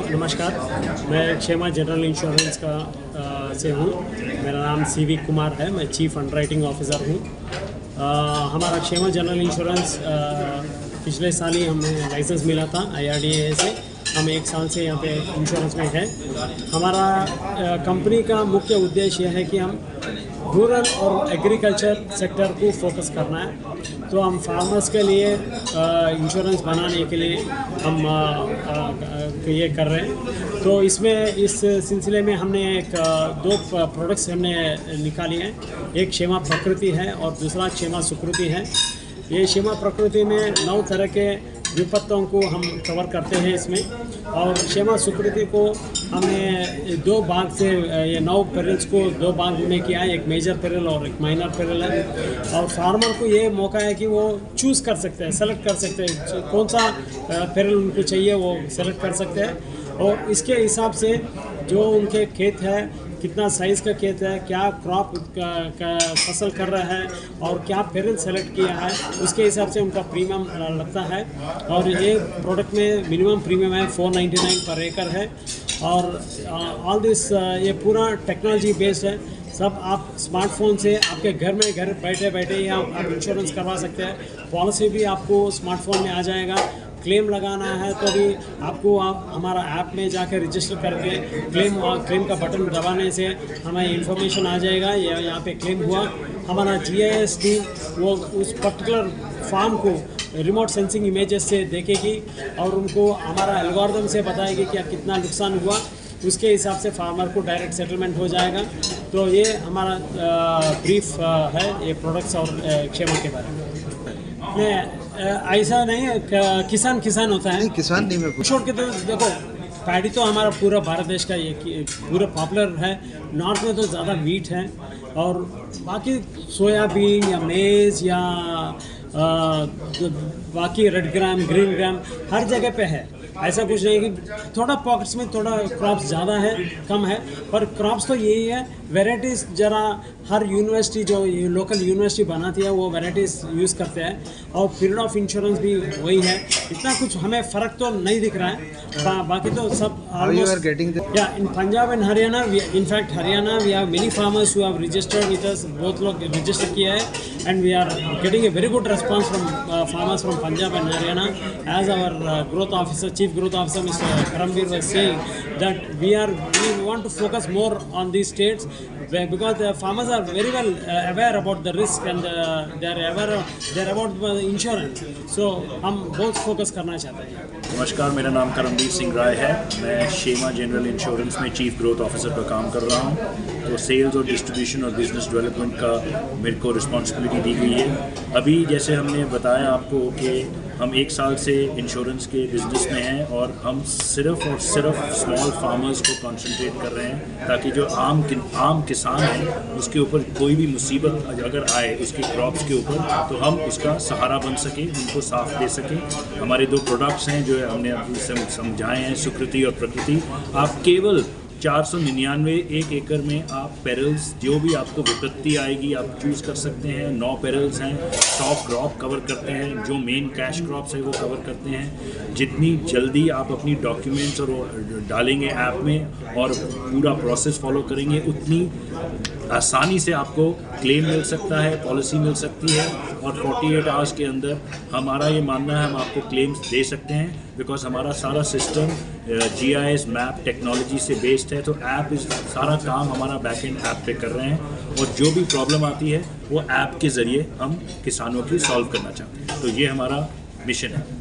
नमस्कार, मैं क्षेमा general insurance से हूँ। मेरा नाम सीवी कुमार है, मैं चीफ अंडरराइटिंग ऑफिसर हूँ। हमारा क्षेमा जनरल इंश्योरेंस पिछले साल ही हमें लाइसेंस मिला था IRDAI से। हम 1 साल से यहाँ पे इंश्योरेंस में है। हमारा कंपनी का मुख्य उद्देश्य यह है कि हम रूरल और एग्रीकल्चर सेक्टर को फोकस करना है। तो हम फार्मर्स के लिए इंश्योरेंस बनाने के लिए हम ये कर रहे हैं। तो इसमें इस सिलसिले में हमने दो प्रोडक्ट्स हमने निकाली हैं। एक क्षेमा प्रकृति है और दूसरा क्षेमा सुकृति है। ये क्षेमा प्रकृति में 9 तरह के विपत्तों को हम कवर करते हैं इसमें, और क्षेमा सुकृति को हमने 2 भाग से ये 9 पेरिल्स को 2 भाग में किया है। एक मेजर पेरिल और एक माइनर पेरिल है। और फार्मर को ये मौका है कि वो चूज़ कर सकते हैं, सेलेक्ट कर सकते हैं कौन सा पेरिल उनको चाहिए, वो सेलेक्ट कर सकते हैं। और इसके हिसाब से जो उनके खेत है, कितना साइज़ का खेत है, क्या क्रॉप का फसल कर रहा है और क्या पेरिल सेलेक्ट किया है, उसके हिसाब से उनका प्रीमियम लगता है। और ये प्रोडक्ट में मिनिमम प्रीमियम है 499 पर एकड़ है। और ऑल दिस ये पूरा टेक्नोलॉजी बेस्ड है। सब आप स्मार्टफोन से आपके घर बैठे बैठे ही आप इंश्योरेंस करवा सकते हैं। पॉलिसी भी आपको स्मार्टफोन में आ जाएगा। क्लेम लगाना है तो भी आपको हमारा ऐप में जाकर रजिस्टर करके क्लेम का बटन दबाने से हमें इंफॉर्मेशन आ जाएगा यहाँ पे क्लेम हुआ। हमारा GIS टीम वो उस पर्टिकुलर फार्म को रिमोट सेंसिंग इमेजेस से देखेगी और उनको हमारा एल्गोरिथम से बताएगी कि कितना नुकसान हुआ। उसके हिसाब से फार्मर को डायरेक्ट सेटलमेंट हो जाएगा। तो ये हमारा ब्रीफ है ये प्रोडक्ट्स और क्षेमा के बारे में। ऐसा नहीं है किसान होता है, किसान नहीं। मैं छोड़ के तो देखो, पैडी तो हमारा पूरा भारत देश का ये पूरा पॉपुलर है। नॉर्थ में तो ज़्यादा वीट है और बाकी सोयाबीन या मेज़ या बाकी रेड ग्राम ग्रीन ग्राम हर जगह पे है। ऐसा कुछ नहीं कि थोड़ा पॉकेट्स में थोड़ा क्रॉप्स ज़्यादा है कम है, पर क्रॉप्स तो यही है। वैराइटीज़ ज़रा हर यूनिवर्सिटी जो लोकल यूनिवर्सिटी बनाती है वो वैराइटीज़ यूज़ करते हैं और पीरियड ऑफ इंश्योरेंस भी वही है। इतना कुछ हमें फ़र्क तो नहीं दिख रहा है। बाकी तो सब ऑलमोस्ट या in Punjab and Haryana. Infact Haryana we have many farmers who have registered with us. बहुत लोग रजिस्टर किया है and we are getting a very good response from farmers from Punjab and Haryana. As our growth officer, chief growth officer Mr. Karamveer was saying that we want to focus more on these states because the farmers are very well aware about the risk and they are about the insurance. So हम बहुत focus करना चाहते हैं। नमस्कार, मेरा नाम करमवीर सिंह राय है। मैं क्षेमा जनरल इंश्योरेंस में चीफ ग्रोथ ऑफिसर का काम कर रहा हूँ। तो सेल्स और डिस्ट्रीब्यूशन और बिजनेस डेवलपमेंट का मेरे को रिस्पॉन्सिबिलिटी दी गई है। अभी जैसे हमने बताया आपको कि हम 1 साल से इंश्योरेंस के बिज़नेस में हैं और हम सिर्फ और सिर्फ स्मॉल फार्मर्स को कंसंट्रेट कर रहे हैं, ताकि जो आम किसान है उसके ऊपर कोई भी मुसीबत अगर आए उसके क्रॉप्स के ऊपर, तो हम उसका सहारा बन सकें, उनको साथ दे सकें। हमारे 2 प्रोडक्ट्स हैं जो हमने अभी समझाए हैं, सुकृति और प्रकृति। आप केवल 499 1 एकड़ में आप पेरिल्स जो भी आपको विपत्ति आएगी आप चूज़ कर सकते हैं। 9 पेरिल्स हैं, 100 क्रॉप कवर करते हैं, जो मेन कैश क्रॉप्स है वो कवर करते हैं। जितनी जल्दी आप अपनी डॉक्यूमेंट्स और डालेंगे ऐप में और पूरा प्रोसेस फॉलो करेंगे, उतनी आसानी से आपको क्लेम मिल सकता है, पॉलिसी मिल सकती है। और 48 आवर्स के अंदर हमारा ये मानना है हम आपको क्लेम्स दे सकते हैं, बिकॉज हमारा सारा सिस्टम GIS मैप टेक्नोलॉजी से बेस्ड है। तो ऐप सारा काम हमारा बैकएंड ऐप पे कर रहे हैं और जो भी प्रॉब्लम आती है वो ऐप के ज़रिए हम किसानों की सॉल्व करना चाहते हैं। तो ये हमारा मिशन है।